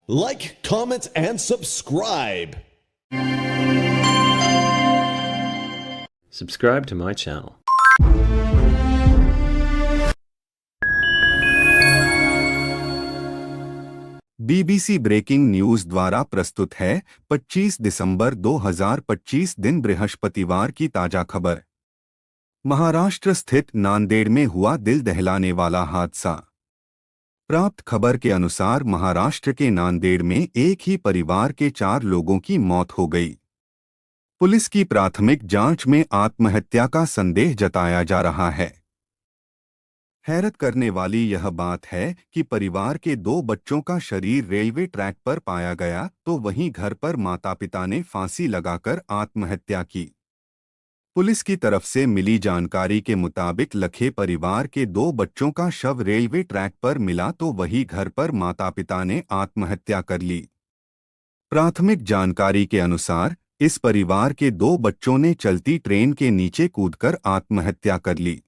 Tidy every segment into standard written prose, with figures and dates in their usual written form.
Like, comment, and subscribe. Subscribe to my channel. BBC breaking news द्वारा प्रस्तुत है 25 दिसंबर 2025 दिन बृहस्पतिवार की ताजा खबर। महाराष्ट्र स्थित नांदेड़ में हुआ दिल दहलाने वाला हादसा। प्राप्त खबर के अनुसार महाराष्ट्र के नांदेड़ में एक ही परिवार के 4 लोगों की मौत हो गई। पुलिस की प्राथमिक जांच में आत्महत्या का संदेह जताया जा रहा है। हैरत करने वाली यह बात है कि परिवार के 2 बच्चों का शरीर रेलवे ट्रैक पर पाया गया तो वहीं घर पर माता पिता ने फांसी लगाकर आत्महत्या की। पुलिस की तरफ से मिली जानकारी के मुताबिक लखे परिवार के 2 बच्चों का शव रेलवे ट्रैक पर मिला तो वही घर पर माता पिता ने आत्महत्या कर ली। प्राथमिक जानकारी के अनुसार इस परिवार के 2 बच्चों ने चलती ट्रेन के नीचे कूदकर आत्महत्या कर ली,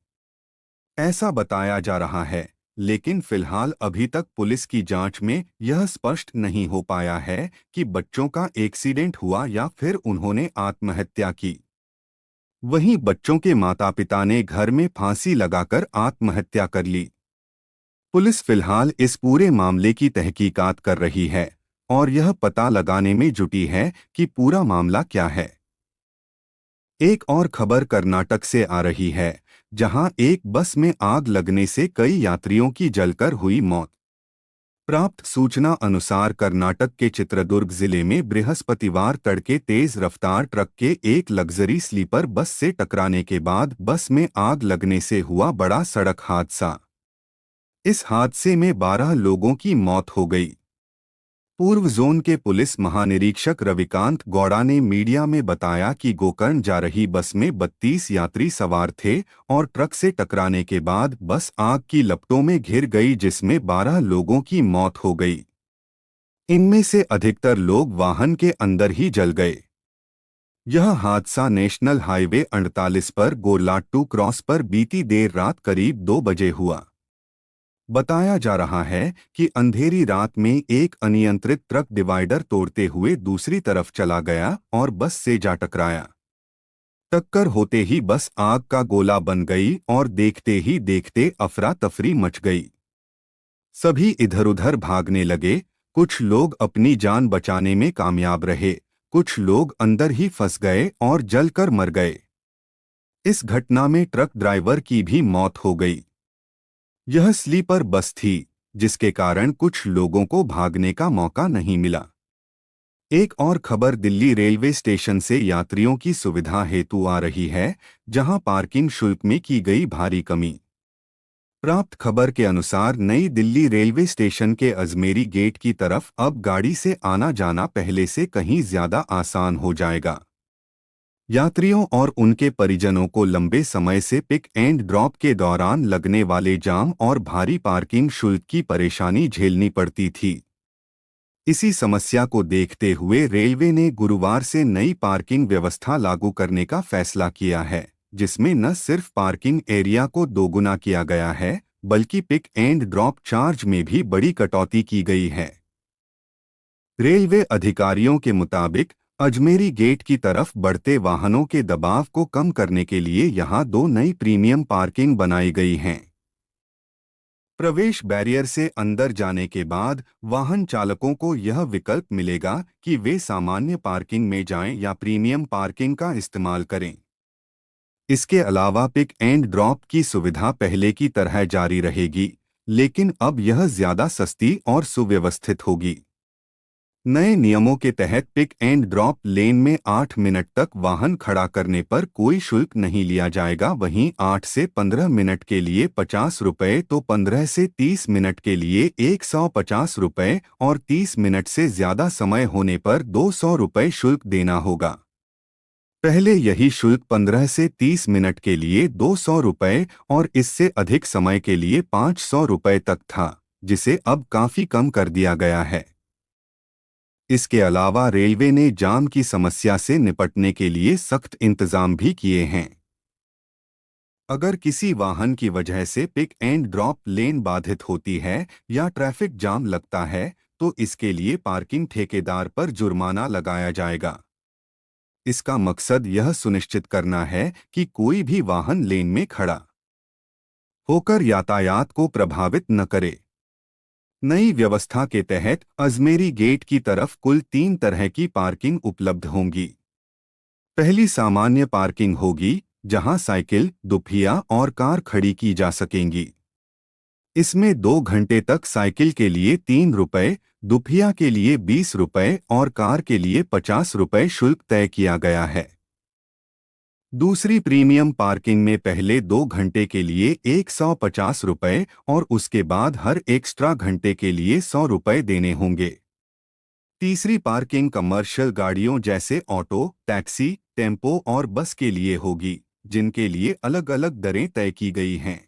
ऐसा बताया जा रहा है। लेकिन फिलहाल अभी तक पुलिस की जांच में यह स्पष्ट नहीं हो पाया है कि बच्चों का एक्सीडेंट हुआ या फिर उन्होंने आत्महत्या की। वहीं बच्चों के माता पिता ने घर में फांसी लगाकर आत्महत्या कर ली। पुलिस फिलहाल इस पूरे मामले की तहकीकात कर रही है और यह पता लगाने में जुटी है कि पूरा मामला क्या है। एक और खबर कर्नाटक से आ रही है, जहां एक बस में आग लगने से कई यात्रियों की जलकर हुई मौत। प्राप्त सूचना अनुसार कर्नाटक के चित्रदुर्ग जिले में बृहस्पतिवार तड़के तेज रफ्तार ट्रक के एक लग्जरी स्लीपर बस से टकराने के बाद बस में आग लगने से हुआ बड़ा सड़क हादसा। इस हादसे में 12 लोगों की मौत हो गई। पूर्व जोन के पुलिस महानिरीक्षक रविकांत गौड़ा ने मीडिया में बताया कि गोकर्ण जा रही बस में 32 यात्री सवार थे और ट्रक से टकराने के बाद बस आग की लपटों में घिर गई, जिसमें 12 लोगों की मौत हो गई। इनमें से अधिकतर लोग वाहन के अंदर ही जल गए। यह हादसा नेशनल हाईवे 48 पर गोरलाट्टू क्रॉस पर बीती देर रात करीब 2 बजे हुआ। बताया जा रहा है कि अंधेरी रात में एक अनियंत्रित ट्रक डिवाइडर तोड़ते हुए दूसरी तरफ चला गया और बस से जा टकराया। टक्कर होते ही बस आग का गोला बन गई और देखते ही देखते अफरा तफरी मच गई। सभी इधर-उधर भागने लगे। कुछ लोग अपनी जान बचाने में कामयाब रहे, कुछ लोग अंदर ही फंस गए और जलकर मर गए। इस घटना में ट्रक ड्राइवर की भी मौत हो गई। यह स्लीपर बस थी, जिसके कारण कुछ लोगों को भागने का मौका नहीं मिला। एक और खबर दिल्ली रेलवे स्टेशन से यात्रियों की सुविधा हेतु आ रही है, जहां पार्किंग शुल्क में की गई भारी कमी। प्राप्त खबर के अनुसार नई दिल्ली रेलवे स्टेशन के अजमेरी गेट की तरफ अब गाड़ी से आना जाना पहले से कहीं ज्यादा आसान हो जाएगा। यात्रियों और उनके परिजनों को लंबे समय से पिक एंड ड्रॉप के दौरान लगने वाले जाम और भारी पार्किंग शुल्क की परेशानी झेलनी पड़ती थी। इसी समस्या को देखते हुए रेलवे ने गुरुवार से नई पार्किंग व्यवस्था लागू करने का फैसला किया है, जिसमें न सिर्फ पार्किंग एरिया को दोगुना किया गया है, बल्कि पिक एंड ड्रॉप चार्ज में भी बड़ी कटौती की गई है। रेलवे अधिकारियों के मुताबिक अजमेरी गेट की तरफ बढ़ते वाहनों के दबाव को कम करने के लिए यहां 2 नई प्रीमियम पार्किंग बनाई गई हैं। प्रवेश बैरियर से अंदर जाने के बाद वाहन चालकों को यह विकल्प मिलेगा कि वे सामान्य पार्किंग में जाएं या प्रीमियम पार्किंग का इस्तेमाल करें। इसके अलावा पिक एंड ड्रॉप की सुविधा पहले की तरह जारी रहेगी, लेकिन अब यह ज्यादा सस्ती और सुव्यवस्थित होगी। नए नियमों के तहत पिक एंड ड्रॉप लेन में 8 मिनट तक वाहन खड़ा करने पर कोई शुल्क नहीं लिया जाएगा। वहीं 8 से 15 मिनट के लिए 50 रुपये तो 15 से 30 मिनट के लिए 150 रुपये और 30 मिनट से ज्यादा समय होने पर 200 रुपये शुल्क देना होगा। पहले यही शुल्क 15 से 30 मिनट के लिए 200 रुपये और इससे अधिक समय के लिए 500 रुपये तक था, जिसे अब काफी कम कर दिया गया है। इसके अलावा रेलवे ने जाम की समस्या से निपटने के लिए सख्त इंतजाम भी किए हैं। अगर किसी वाहन की वजह से पिक एंड ड्रॉप लेन बाधित होती है या ट्रैफिक जाम लगता है, तो इसके लिए पार्किंग ठेकेदार पर जुर्माना लगाया जाएगा। इसका मकसद यह सुनिश्चित करना है कि कोई भी वाहन लेन में खड़ा होकर यातायात को प्रभावित न करे। नई व्यवस्था के तहत अजमेरी गेट की तरफ कुल 3 तरह की पार्किंग उपलब्ध होंगी। पहली सामान्य पार्किंग होगी, जहां साइकिल, दुपहिया और कार खड़ी की जा सकेंगी। इसमें 2 घंटे तक साइकिल के लिए 3 रुपये, दुपहिया के लिए 20 रुपये और कार के लिए 50 रुपये शुल्क तय किया गया है। दूसरी प्रीमियम पार्किंग में पहले 2 घंटे के लिए 150 रुपये और उसके बाद हर एक्स्ट्रा घंटे के लिए 100 रुपये देने होंगे। तीसरी पार्किंग कमर्शियल गाड़ियों जैसे ऑटो, टैक्सी, टेम्पो और बस के लिए होगी, जिनके लिए अलग अलग दरें तय की गई हैं।